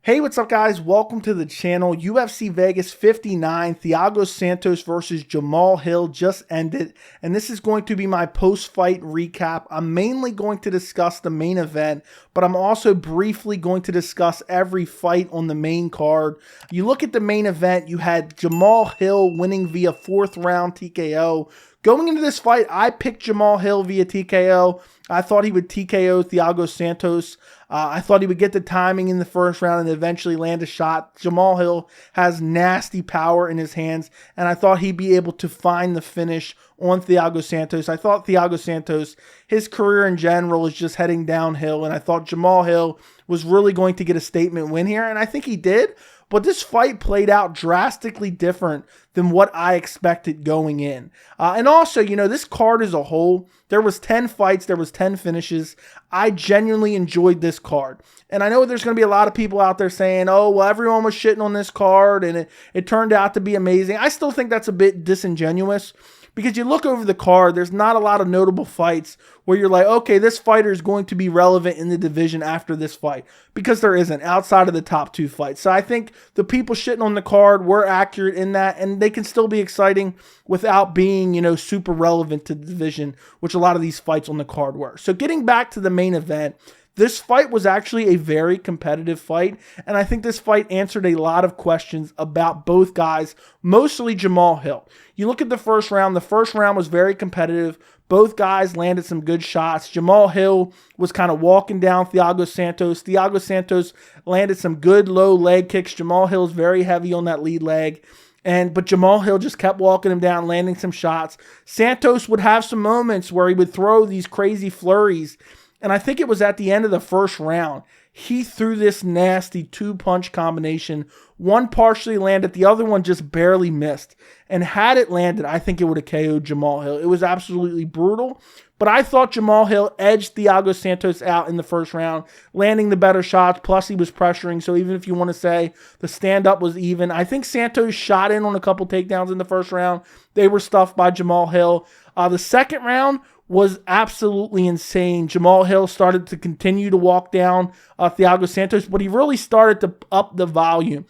Hey, what's up, guys? Welcome to the channel. UFC Vegas 59, Thiago Santos versus Jamahal Hill just ended, and this is going to be my post-fight recap. I'm mainly going to discuss the main event, but I'm also briefly going to discuss every fight on the main card. You look at the main event, you had Jamahal Hill winning via 4th round TKO. Going into this fight, I picked Jamahal Hill via TKO. I thought he would TKO Thiago Santos. I thought he would get the timing in the first round and eventually land a shot. Jamahal Hill has nasty power in his hands, and I thought he'd be able to find the finish on Thiago Santos. I thought Thiago Santos, his career in general is just heading downhill, and I thought Jamahal Hill was really going to get a statement win here, and I think he did. But this fight played out drastically different than what I expected going in. And also, you know, this card as a whole, there was 10 fights, there was 10 finishes. I genuinely enjoyed this card. And I know there's going to be a lot of people out there saying, oh, well, everyone was shitting on this card and it turned out to be amazing. I still think that's a bit disingenuous. Because you look over the card, there's not a lot of notable fights where you're like, okay, this fighter is going to be relevant in the division after this fight. Because there isn't, outside of the top 2 fights. So I think the people shitting on the card were accurate in that, and they can still be exciting without being, you know, super relevant to the division, which a lot of these fights on the card were. So getting back to the main event, this fight was actually a very competitive fight, and I think this fight answered a lot of questions about both guys, mostly Jamahal Hill. You look at the first round was very competitive. Both guys landed some good shots. Jamahal Hill was kind of walking down Thiago Santos. Thiago Santos landed some good low leg kicks. Jamahal Hill is very heavy on that lead leg. But Jamahal Hill just kept walking him down, landing some shots. Santos would have some moments where he would throw these crazy flurries. And I think it was at the end of the first round, he threw this nasty 2-punch combination. One partially landed, the other one just barely missed. And had it landed, I think it would have KO'd Jamahal Hill. It was absolutely brutal. But I thought Jamahal Hill edged Thiago Santos out in the first round, landing the better shots, plus he was pressuring. So even if you want to say the stand-up was even, I think Santos shot in on a couple takedowns in the first round. They were stuffed by Jamahal Hill. The second round was absolutely insane. Jamahal Hill started to continue to walk down Thiago Santos, but he really started to up the volume.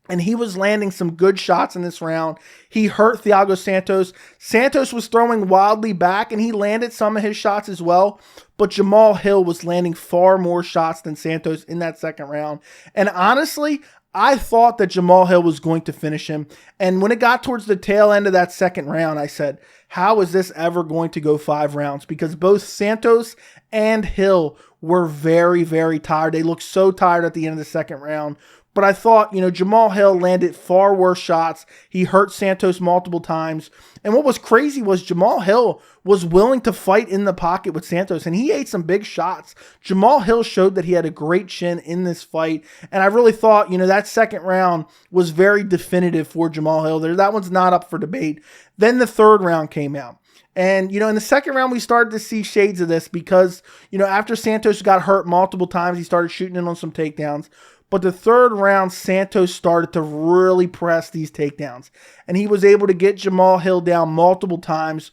And he was landing some good shots in this round. He hurt Thiago Santos. Santos was throwing wildly back, and he landed some of his shots as well. But Jamahal Hill was landing far more shots than Santos in that second round. And honestly, I thought that Jamahal Hill was going to finish him. And when it got towards the tail end of that second round, I said, how is this ever going to go 5 rounds? Because both Santos and Hill were very, very tired. They looked so tired at the end of the second round. But I thought, you know, Jamahal Hill landed far worse shots. He hurt Santos multiple times. And what was crazy was Jamahal Hill was willing to fight in the pocket with Santos, and he ate some big shots. Jamahal Hill showed that he had a great chin in this fight, and I really thought, you know, that second round was very definitive for Jamahal Hill. That one's not up for debate. Then the third round came out. And, you know, in the second round, we started to see shades of this because, you know, after Santos got hurt multiple times, he started shooting in on some takedowns. But the third round, Santos started to really press these takedowns. And he was able to get Jamahal Hill down multiple times.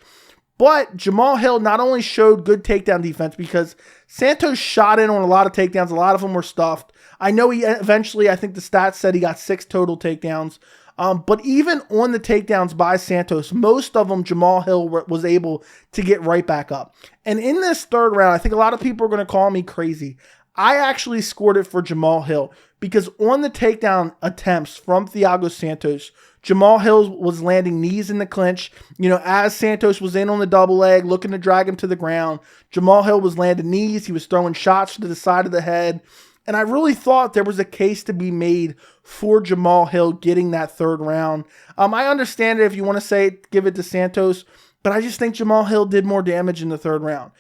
But Jamahal Hill not only showed good takedown defense because Santos shot in on a lot of takedowns. A lot of them were stuffed. I know he eventually, I think the stats said he got 6 total takedowns. But even on the takedowns by Santos, most of them Jamahal Hill was able to get right back up. And in this third round, I think a lot of people are going to call me crazy. I actually scored it for Jamahal Hill because on the takedown attempts from Thiago Santos, Jamahal Hill was landing knees in the clinch. You know, as Santos was in on the double leg, looking to drag him to the ground, Jamahal Hill was landing knees. He was throwing shots to the side of the head. And I really thought there was a case to be made for Jamahal Hill getting that third round. I understand it if you want to say give it to Santos, but I just think Jamahal Hill did more damage in the third round.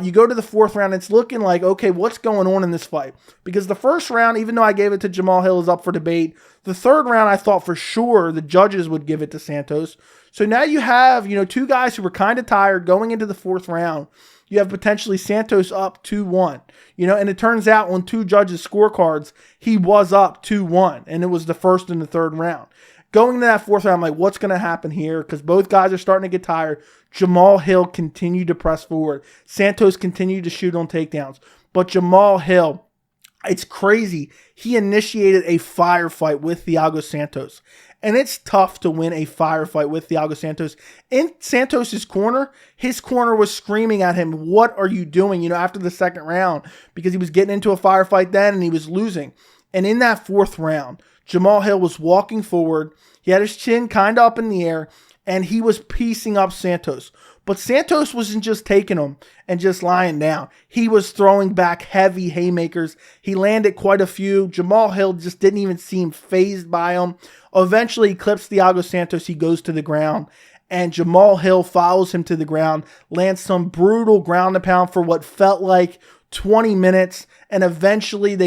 You go to the fourth round, it's looking like, okay, what's going on in this fight? Because the first round, even though I gave it to Jamahal Hill, is up for debate. The third round, I thought for sure the judges would give it to Santos. So now you have, you know, 2 guys who were kind of tired going into the fourth round. You have potentially Santos up 2-1, you know, and it turns out on 2 judges' scorecards, he was up 2-1, and it was the first and the third round. Going into that fourth round, I'm like, what's going to happen here? Because both guys are starting to get tired. Jamahal Hill continued to press forward. Santos continued to shoot on takedowns. But Jamahal Hill It's crazy. He initiated a firefight with Thiago Santos. And it's tough to win a firefight with Thiago Santos. In Santos' corner, his corner was screaming at him, "What are you doing?" After the second round, because he was getting into a firefight then and he was losing. And in that fourth round, Jamahal Hill was walking forward. He had his chin kind of up in the air and he was piecing up Santos. But Santos wasn't just taking him and just lying down. He was throwing back heavy haymakers. He landed quite a few. Jamahal Hill just didn't even seem fazed by him. Eventually, he clips Thiago Santos. He goes to the ground. And Jamahal Hill follows him to the ground, lands some brutal ground and pound for what felt like 20 minutes. And eventually,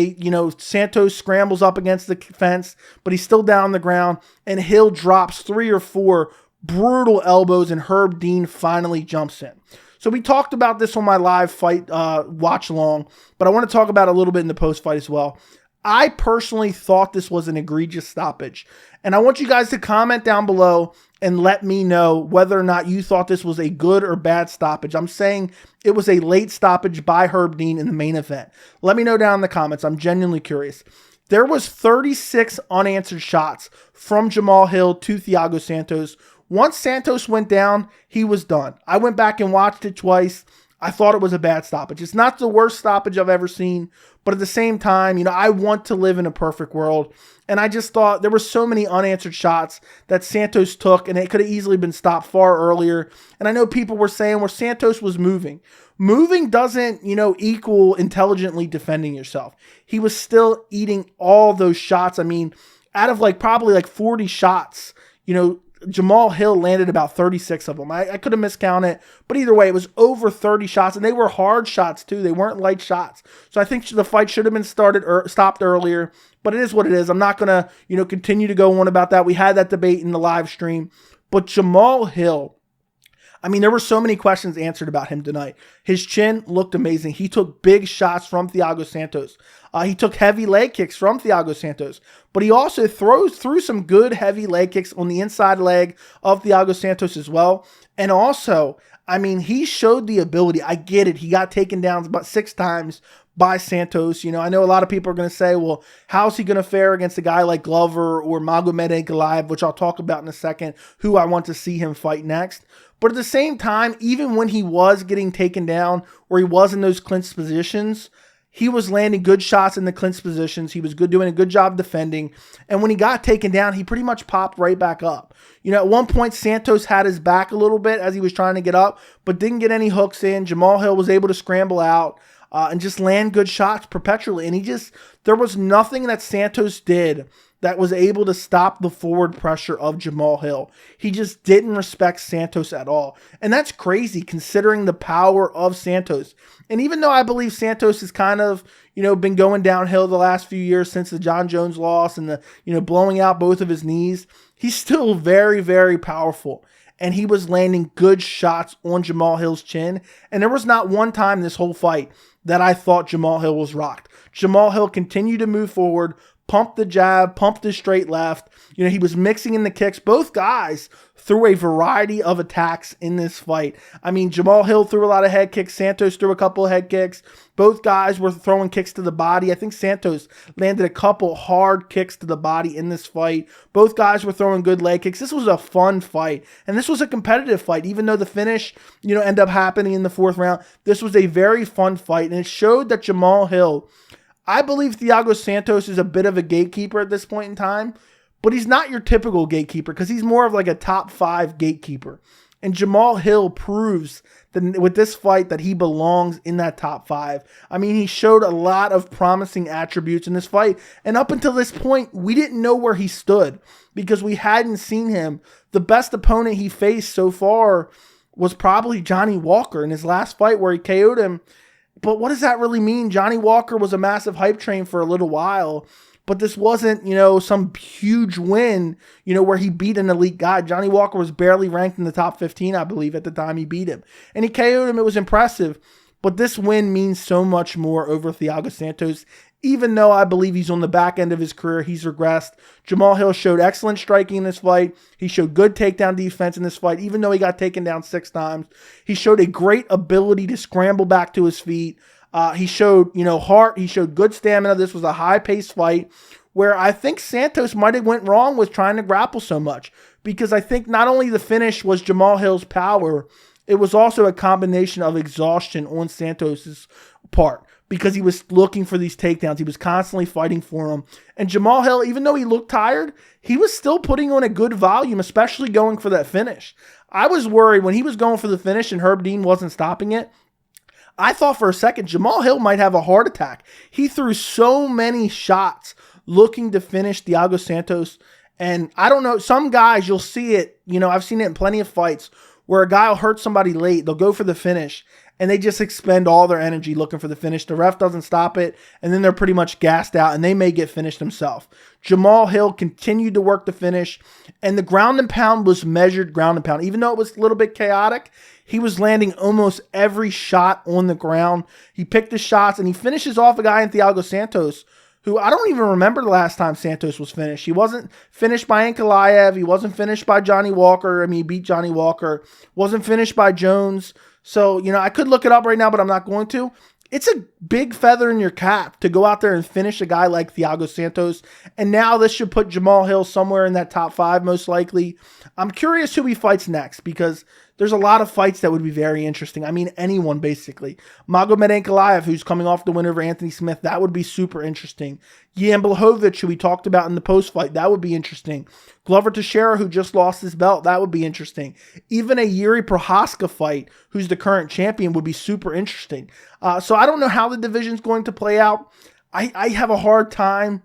Santos scrambles up against the fence, but he's still down on the ground. And Hill drops 3 or 4 brutal elbows, and Herb Dean finally jumps in. So we talked about this on my live fight watch along, but I want to talk about it a little bit in the post fight as well. I personally thought this was an egregious stoppage, and I want you guys to comment down below and let me know whether or not you thought this was a good or bad stoppage. I'm saying it was a late stoppage by Herb Dean in the main event. Let me know down in the comments. I'm genuinely curious. There was 36 unanswered shots from Jamahal Hill to Thiago Santos. Once Santos went down, he was done. I went back and watched it twice. I thought it was a bad stoppage. It's not the worst stoppage I've ever seen, but at the same time, I want to live in a perfect world. And I just thought there were so many unanswered shots that Santos took, and it could have easily been stopped far earlier. And I know people were saying where Santos was moving. Moving doesn't, equal intelligently defending yourself. He was still eating all those shots. I mean, out of probably 40 shots, Jamahal Hill landed about 36 of them. I could have miscounted, but either way, it was over 30 shots, and they were hard shots too. They weren't light shots. So I think the fight should have been stopped earlier, but it is what it is. I'm not going to, continue to go on about that. We had that debate in the live stream, but Jamahal Hill, there were so many questions answered about him tonight. His chin looked amazing. He took big shots from Thiago Santos. He took heavy leg kicks from Thiago Santos, but he also threw some good heavy leg kicks on the inside leg of Thiago Santos as well. And also, he showed the ability. I get it. He got taken down about 6 times by Santos. I know a lot of people are going to say, well, how's he going to fare against a guy like Glover or Magomed Ankalaev, which I'll talk about in a second, who I want to see him fight next. But at the same time, even when he was getting taken down or he was in those clinch positions, he was landing good shots in the clinch positions. He was doing a good job defending. And when he got taken down, he pretty much popped right back up. At one point, Santos had his back a little bit as he was trying to get up, but didn't get any hooks in. Jamahal Hill was able to scramble out and just land good shots perpetually. And there was nothing that Santos did that was able to stop the forward pressure of Jamahal Hill. He just didn't respect Santos at all. And that's crazy considering the power of Santos. And even though I believe Santos has kind of, been going downhill the last few years since the John Jones loss and the, blowing out both of his knees, he's still very, very powerful. And he was landing good shots on Jamahal Hill's chin. And there was not one time this whole fight that I thought Jamahal Hill was rocked. Jamahal Hill continued to move forward, pumped the jab, pumped the straight left. He was mixing in the kicks. Both guys threw a variety of attacks in this fight. Jamahal Hill threw a lot of head kicks. Santos threw a couple of head kicks. Both guys were throwing kicks to the body. I think Santos landed a couple hard kicks to the body in this fight. Both guys were throwing good leg kicks. This was a fun fight. And this was a competitive fight. Even though the finish, ended up happening in the 4th round, this was a very fun fight. And it showed that Jamahal Hill, I believe Thiago Santos is a bit of a gatekeeper at this point in time, but he's not your typical gatekeeper because he's more of a top 5 gatekeeper. And Jamahal Hill proves that with this fight that he belongs in that top 5. He showed a lot of promising attributes in this fight. And up until this point, we didn't know where he stood because we hadn't seen him. The best opponent he faced so far was probably Johnny Walker in his last fight where he KO'd him. But what does that really mean? Johnny Walker was a massive hype train for a little while, but this wasn't, some huge win, where he beat an elite guy. Johnny Walker was barely ranked in the top 15, I believe, at the time he beat him. And he KO'd him. It was impressive. But this win means so much more over Thiago Santos. Even though I believe he's on the back end of his career, he's regressed. Jamahal Hill showed excellent striking in this fight. He showed good takedown defense in this fight, even though he got taken down 6 times. He showed a great ability to scramble back to his feet. He showed, heart. He showed good stamina. This was a high-paced fight where I think Santos might have went wrong with trying to grapple so much, because I think not only the finish was Jamahal Hill's power, it was also a combination of exhaustion on Santos's part, because he was looking for these takedowns. He was constantly fighting for them. And Jamahal Hill, even though he looked tired, he was still putting on a good volume, especially going for that finish. I was worried when he was going for the finish and Herb Dean wasn't stopping it. I thought for a second Jamahal Hill might have a heart attack. He threw so many shots looking to finish Thiago Santos. And I don't know, some guys, you'll see it, I've seen it in plenty of fights where a guy will hurt somebody late. They'll go for the finish and they just expend all their energy looking for the finish. The ref doesn't stop it, and then they're pretty much gassed out and they may get finished themselves. Jamahal Hill continued to work the finish, and the ground and pound was measured ground and pound. Even though it was a little bit chaotic, he was landing almost every shot on the ground. He picked his shots, and he finishes off a guy in Thiago Santos, who I don't even remember the last time Santos was finished. He wasn't finished by Ankalaev. He wasn't finished by Johnny Walker. He beat Johnny Walker. Wasn't finished by Jones. So, I could look it up right now, but I'm not going to. It's a big feather in your cap to go out there and finish a guy like Thiago Santos. And now this should put Jamahal Hill somewhere in that top 5, most likely. I'm curious who he fights next, because there's a lot of fights that would be very interesting. I mean, anyone, basically. Magomed Ankalaev, who's coming off the win over Anthony Smith, that would be super interesting. Jan Blachowicz, who we talked about in the post-fight, that would be interesting. Glover Teixeira, who just lost his belt, that would be interesting. Even a Yuri Prohaska fight, who's the current champion, would be super interesting. So I don't know how the division's going to play out. I have a hard time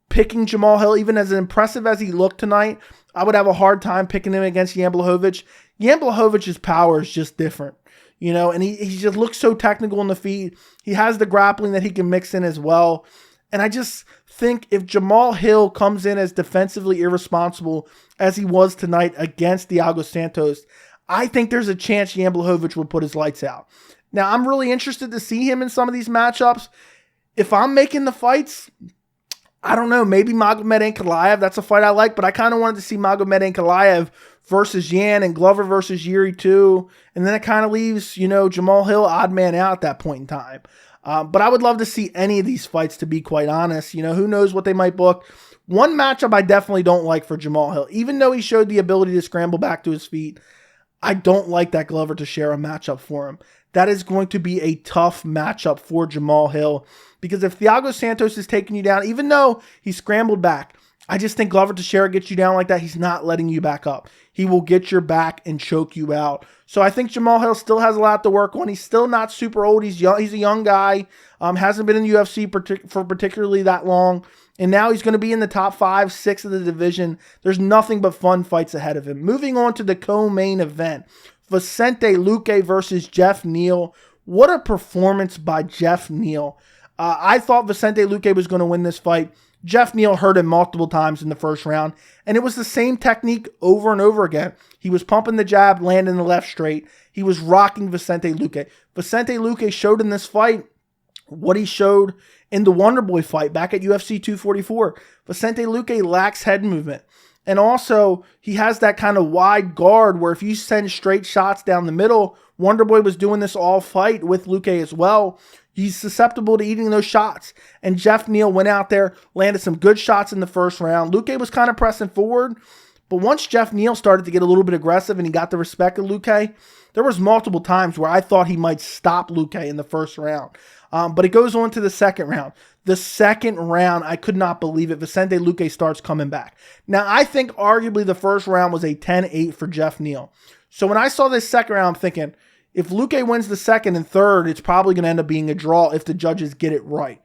picking Jamahal Hill, even as impressive as he looked tonight. I would have a hard time picking him against Jan Blachowicz. Jan Blachowicz' power is just different, and he just looks so technical in the feet. He has the grappling that he can mix in as well. And I just think if Jamahal Hill comes in as defensively irresponsible as he was tonight against Thiago Santos, I think there's a chance Jan Blachowicz would put his lights out. Now, I'm really interested to see him in some of these matchups. If I'm making the fights, I don't know, maybe Magomed Ankalaev, that's a fight I like, but I kind of wanted to see Magomed Ankalaev versus Jan and Glover versus Yuri too. And then it kind of leaves, Jamahal Hill odd man out at that point in time. But I would love to see any of these fights, to be quite honest. Who knows what they might book. One matchup I definitely don't like for Jamahal Hill, even though he showed the ability to scramble back to his feet, I don't like that Glover Teixeira matchup for him. That is going to be a tough matchup for Jamahal Hill, because if Thiago Santos is taking you down, even though he scrambled back, I just think Glover Teixeira gets you down like that. He's not letting you back up. He will get your back and choke you out. So I think Jamahal Hill still has a lot to work on. He's still not super old. He's young. He's a young guy. Hasn't been in the UFC for particularly that long. And now he's going to be in the top 5, 6 of the division. There's nothing but fun fights ahead of him. Moving on to the co-main event. Vicente Luque versus Geoff Neal. What a performance by Geoff Neal. I thought Vicente Luque was going to win this fight. Geoff Neal hurt him multiple times in the first round, and it was the same technique over and over again. He was pumping the jab, landing the left straight. He was rocking Vicente Luque. Vicente Luque showed in this fight what he showed in the Wonderboy fight back at UFC 244. Vicente Luque lacks head movement. And also, he has that kind of wide guard where if you send straight shots down the middle, Wonderboy was doing this all fight with Luque as well. He's susceptible to eating those shots. And Geoff Neal went out there, landed some good shots in the first round. Luque was kind of pressing forward. But once Geoff Neal started to get a little bit aggressive and he got the respect of Luque, there was multiple times where I thought he might stop Luque in the first round. But it goes on to the second round. The second round, I could not believe it. Vicente Luque starts coming back. Now, I think arguably the first round was a 10-8 for Geoff Neal. So when I saw this second round, I'm thinking, if Luque wins the second and third, it's probably going to end up being a draw if the judges get it right.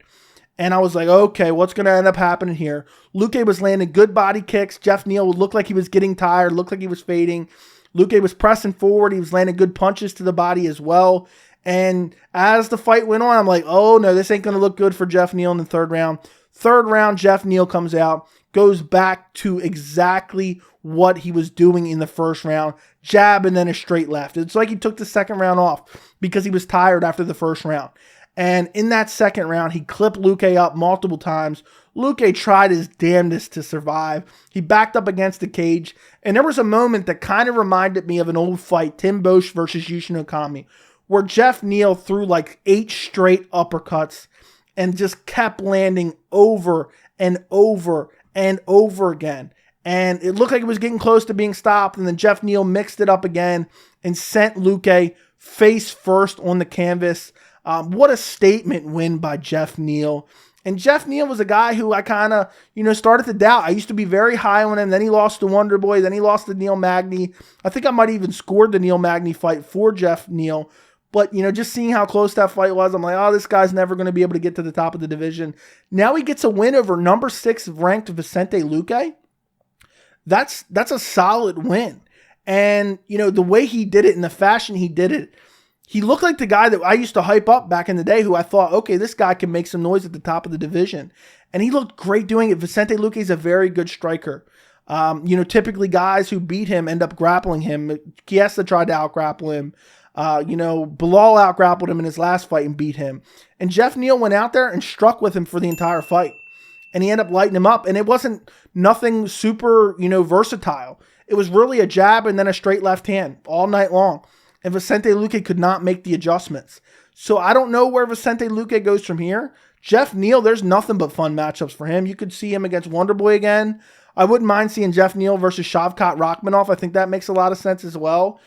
And I was like, okay, what's going to end up happening here? Luque was landing good body kicks. Geoff Neal looked like he was getting tired, looked like he was fading. Luque was pressing forward. He was landing good punches to the body as well. And as the fight went on, I'm like, oh no, this ain't going to look good for Geoff Neal in the third round. Third round, Geoff Neal comes out, goes back to exactly what he was doing in the first round. Jab and then a straight left. It's like he took the second round off because he was tired after the first round. And in that second round, he clipped Luque up multiple times. Luque tried his damnedest to survive. He backed up against the cage. And there was a moment that kind of reminded me of an old fight, Tim Bosch versus Yushin Okami, where Geoff Neal threw like 8 straight uppercuts and just kept landing over and over and over again. And it looked like it was getting close to being stopped, and then Geoff Neal mixed it up again and sent Luque face first on the canvas. What a statement win by Geoff Neal. And Geoff Neal was a guy who I kind of, started to doubt. I used to be very high on him. Then he lost to Wonder Boy. Then he lost to Neil Magny. I think I might have even scored the Neil Magny fight for Geoff Neal. But, just seeing how close that fight was, I'm like, oh, this guy's never going to be able to get to the top of the division. Now he gets a win over number 6 ranked Vicente Luque. That's a solid win. And, the way he did it and the fashion he did it, he looked like the guy that I used to hype up back in the day, who I thought, okay, this guy can make some noise at the top of the division. And he looked great doing it. Vicente Luque is a very good striker. Typically guys who beat him end up grappling him. Chiesa tried to out-grapple him. Bilal out-grappled him in his last fight and beat him. And Geoff Neal went out there and struck with him for the entire fight. And he ended up lighting him up. And it wasn't nothing super, versatile. It was really a jab and then a straight left hand all night long. And Vicente Luque could not make the adjustments. So I don't know where Vicente Luque goes from here. Geoff Neal, there's nothing but fun matchups for him. You could see him against Wonder Boy again. I wouldn't mind seeing Geoff Neal versus Shavkat Rakhmonov. I think that makes a lot of sense as well.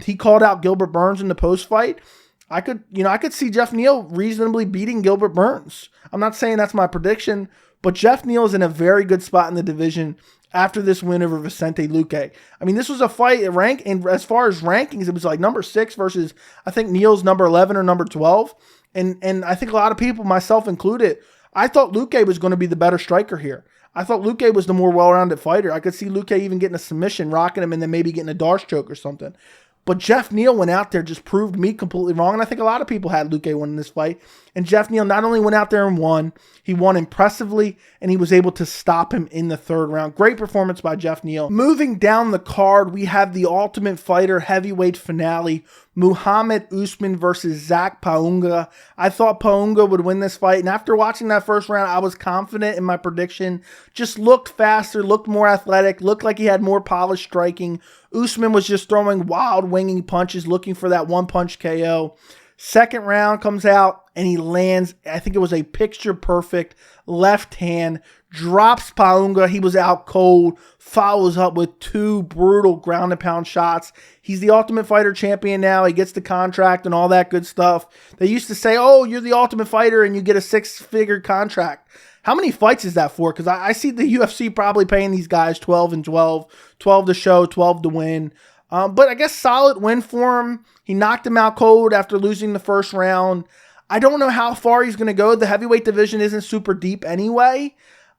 He called out Gilbert Burns in the post-fight. I could see Geoff Neal reasonably beating Gilbert Burns. I'm not saying that's my prediction, but Geoff Neal is in a very good spot in the division after this win over Vicente Luque. I mean, this was a fight and as far as rankings, it was like number 6 versus, I think, Neal's number 11 or number 12. And I think a lot of people, myself included, I thought Luque was going to be the better striker here. I thought Luque was the more well-rounded fighter. I could see Luque even getting a submission, rocking him, and then maybe getting a Darce choke or something. But Geoff Neal went out there, just proved me completely wrong. And I think a lot of people had Luque winning this fight. And Geoff Neal not only went out there and won, he won impressively, and he was able to stop him in the 3rd round. Great performance by Geoff Neal. Moving down the card, we have the Ultimate Fighter heavyweight finale, Muhammad Usman versus Zach Paunga. I thought Paunga would win this fight, and after watching that first round, I was confident in my prediction. Just looked faster, looked more athletic, looked like he had more polished striking. Usman was just throwing wild winging punches, looking for that one-punch KO. Second round comes out, and he lands, I think it was a picture-perfect left hand, drops Paunga. He was out cold, follows up with 2 brutal ground-and-pound shots. He's the Ultimate Fighter champion now. He gets the contract and all that good stuff. They used to say, oh, you're the Ultimate Fighter and you get a 6-figure contract. How many fights is that for? Because I see the UFC probably paying these guys 12 and 12, 12 to show, 12 to win. But I guess solid win for him. He knocked him out cold after losing the first round. I don't know how far he's going to go. The heavyweight division isn't super deep anyway.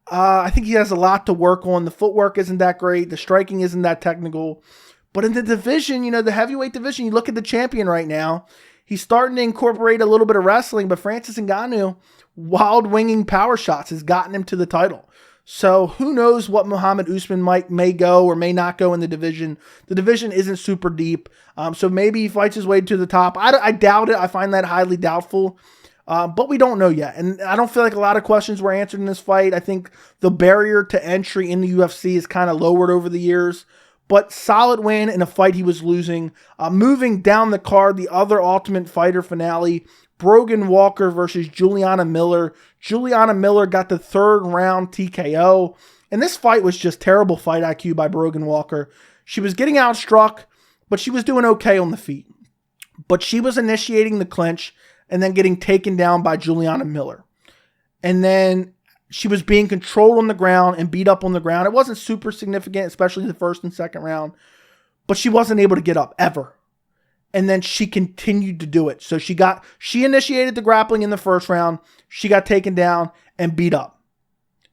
I think he has a lot to work on. The footwork isn't that great. The striking isn't that technical. But in the division, the heavyweight division, you look at the champion right now. He's starting to incorporate a little bit of wrestling, but Francis Ngannou, wild winging power shots has gotten him to the title. So who knows what Muhammad Usman may go or may not go in the division. The division isn't super deep. So maybe he fights his way to the top. I doubt it. I find that highly doubtful. But we don't know yet. And I don't feel like a lot of questions were answered in this fight. I think the barrier to entry in the UFC is kind of lowered over the years. But solid win in a fight he was losing. Moving down the card, the other Ultimate Fighter finale, Brogan Walker versus Juliana Miller. Juliana Miller got the 3rd round TKO. And this fight was just terrible fight IQ by Brogan Walker. She was getting outstruck, but she was doing okay on the feet. But she was initiating the clinch and then getting taken down by Juliana Miller. And then she was being controlled on the ground and beat up on the ground. It wasn't super significant, especially the 1st and 2nd round. But she wasn't able to get up, ever. And then she continued to do it. So she initiated the grappling in the 1st round. She got taken down and beat up.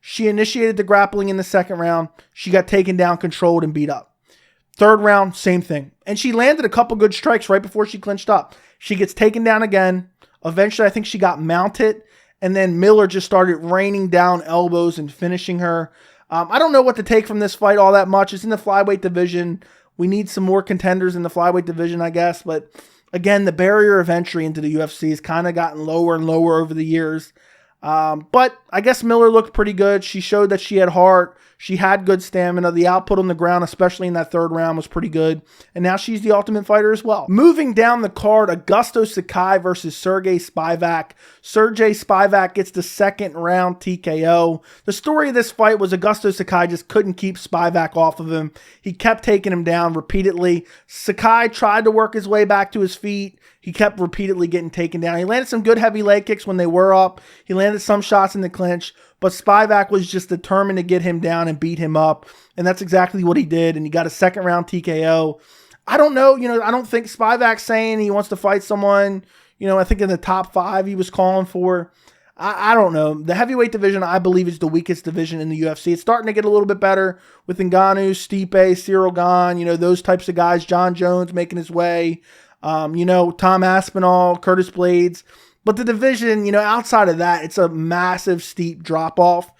She initiated the grappling in the 2nd round. She got taken down, controlled, and beat up. 3rd round, same thing. And she landed a couple good strikes right before she clinched up. She gets taken down again. Eventually, I think she got mounted. And then Miller just started raining down elbows and finishing her. I don't know what to take from this fight all that much. It's in the flyweight division. We need some more contenders in the flyweight division, I guess. But again, the barrier of entry into the UFC has kind of gotten lower and lower over the years. But I guess Miller looked pretty good. She showed that she had heart. She had good stamina. The output on the ground, especially in that third round, was pretty good. And now she's the Ultimate Fighter as well. Moving down the card, Augusto Sakai versus Sergey Spivak. Sergey Spivak gets the second round TKO. The story of this fight was Augusto Sakai just couldn't keep Spivak off of him. He kept taking him down repeatedly. Sakai tried to work his way back to his feet. He kept repeatedly getting taken down. He landed some good heavy leg kicks when they were up. He landed some shots in the clinch, but Spivak was just determined to get him down and beat him up, and that's exactly what he did, and he got a second round TKO. I don't know, I don't think Spivak's saying he wants to fight someone, I think in the top 5 he was calling for. I don't know. The heavyweight division, I believe, is the weakest division in the UFC. It's starting to get a little bit better with Ngannou, Stipe, Cyril Gane, those types of guys. John Jones making his way. Tom Aspinall, Curtis Blades. But the division, outside of that, it's a massive, steep drop-off.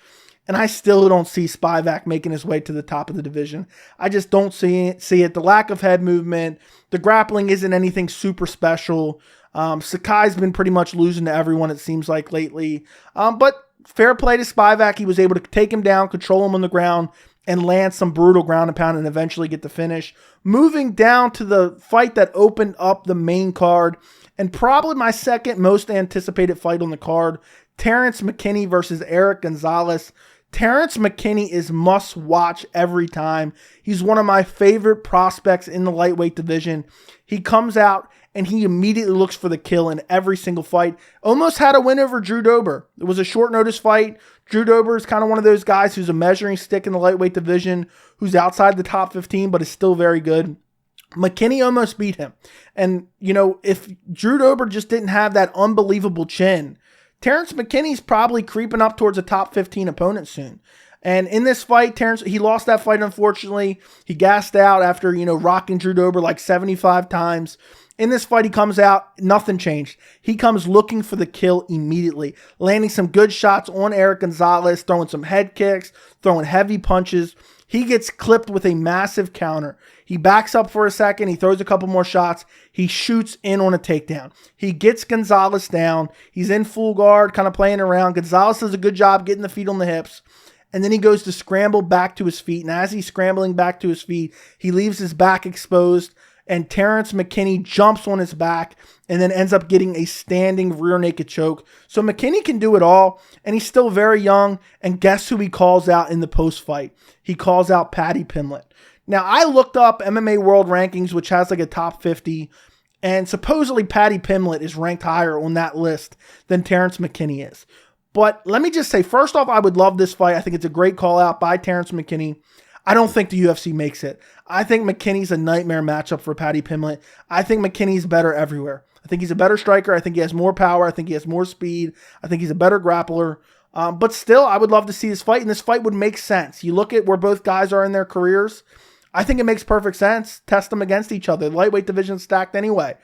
And I still don't see Spivak making his way to the top of the division. I just don't see it. The lack of head movement, the grappling isn't anything super special. Sakai's been pretty much losing to everyone, it seems like, lately. But fair play to Spivak. He was able to take him down, control him on the ground, and land some brutal ground and pound and eventually get the finish. Moving down to the fight that opened up the main card, and probably my second most anticipated fight on the card, Terrence McKinney versus Eric Gonzalez. Terrence McKinney is must watch every time. He's one of my favorite prospects in the lightweight division. He comes out and he immediately looks for the kill in every single fight. Almost had a win over Drew Dober. It was a short notice fight. Drew Dober is kind of one of those guys who's a measuring stick in the lightweight division, who's outside the top 15, but is still very good. McKinney almost beat him. And, if Drew Dober just didn't have that unbelievable chin, Terrence McKinney's probably creeping up towards a top 15 opponent soon. And in this fight, Terrence, he lost that fight, unfortunately. He gassed out after, rocking Drew Dober like 75 times. In this fight, he comes out, nothing changed. He comes looking for the kill immediately, landing some good shots on Eric Gonzalez, throwing some head kicks, throwing heavy punches. He gets clipped with a massive counter. He backs up for a second. He throws a couple more shots. He shoots in on a takedown. He gets Gonzalez down. He's in full guard, kind of playing around. Gonzalez does a good job getting the feet on the hips. And then he goes to scramble back to his feet. And as he's scrambling back to his feet, he leaves his back exposed. And Terrence McKinney jumps on his back and then ends up getting a standing rear naked choke. So McKinney can do it all, and he's still very young. And guess who he calls out in the post-fight? He calls out Paddy Pimblett. Now, I looked up MMA World Rankings, which has like a top 50, and supposedly Paddy Pimblett is ranked higher on that list than Terrence McKinney is. But let me just say, first off, I would love this fight. I think it's a great call out by Terrence McKinney. I don't think the UFC makes it. I think McKinney's a nightmare matchup for Paddy Pimblett. I think McKinney's better everywhere. I think he's a better striker. I think he has more power. I think he has more speed. I think he's a better grappler. But still, I would love to see this fight, and this fight would make sense. You look at where both guys are in their careers, I think it makes perfect sense. Test them against each other. The lightweight division's stacked anyway.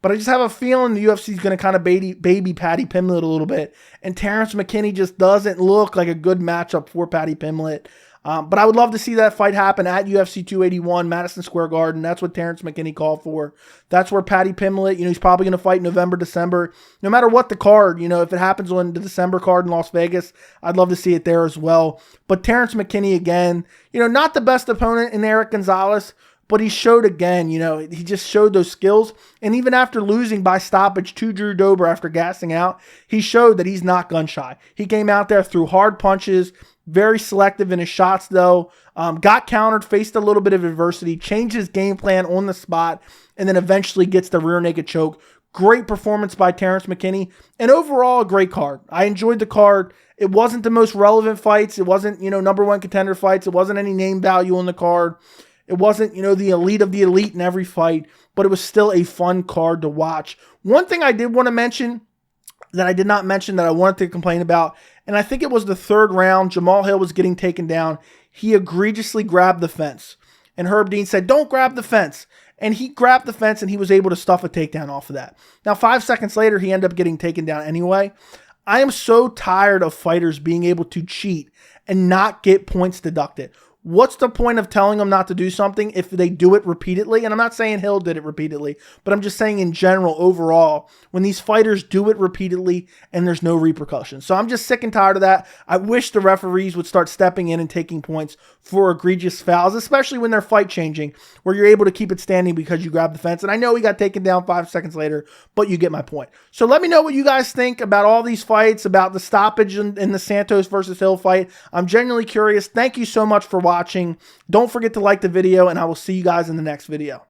But I just have a feeling the UFC is going to kind of baby Paddy Pimblett a little bit, and Terrence McKinney just doesn't look like a good matchup for Paddy Pimblett. But I would love to see that fight happen at UFC 281, Madison Square Garden. That's what Terrence McKinney called for. That's where Paddy Pimblett, he's probably going to fight November, December. No matter what the card, if it happens on the December card in Las Vegas, I'd love to see it there as well. But Terrence McKinney, again, not the best opponent in Eric Gonzalez, but he showed again, he just showed those skills. And even after losing by stoppage to Drew Dober after gassing out, he showed that he's not gun shy. He came out there, threw hard punches, very selective in his shots though, got countered, faced a little bit of adversity, changed his game plan on the spot, and then eventually gets the rear naked choke. Great performance by Terrence McKinney, and overall a great card. I enjoyed the card. It wasn't the most relevant fights. It wasn't, number one contender fights. It wasn't any name value on the card. It wasn't, the elite of the elite in every fight, but it was still a fun card to watch. One thing I did want to mention that I did not mention that I wanted to complain about, and I think it was the third round, Jamahal Hill was getting taken down. He egregiously grabbed the fence. And Herb Dean said, don't grab the fence. And he grabbed the fence and he was able to stuff a takedown off of that. Now, 5 seconds later, he ended up getting taken down anyway. I am so tired of fighters being able to cheat and not get points deducted. what's the point of telling them not to do something if they do it repeatedly? And I'm not saying Hill did it repeatedly, but I'm just saying in general, overall, when these fighters do it repeatedly and there's no repercussions. So I'm just sick and tired of that. I wish the referees would start stepping in and taking points for egregious fouls, especially when they're fight changing, where you're able to keep it standing because you grab the fence. And I know he got taken down 5 seconds later, but you get my point. So let me know what you guys think about all these fights, about the stoppage in the Santos versus Hill fight. I'm genuinely curious. Thank you so much for watching. Don't forget to like the video, and I will see you guys in the next video.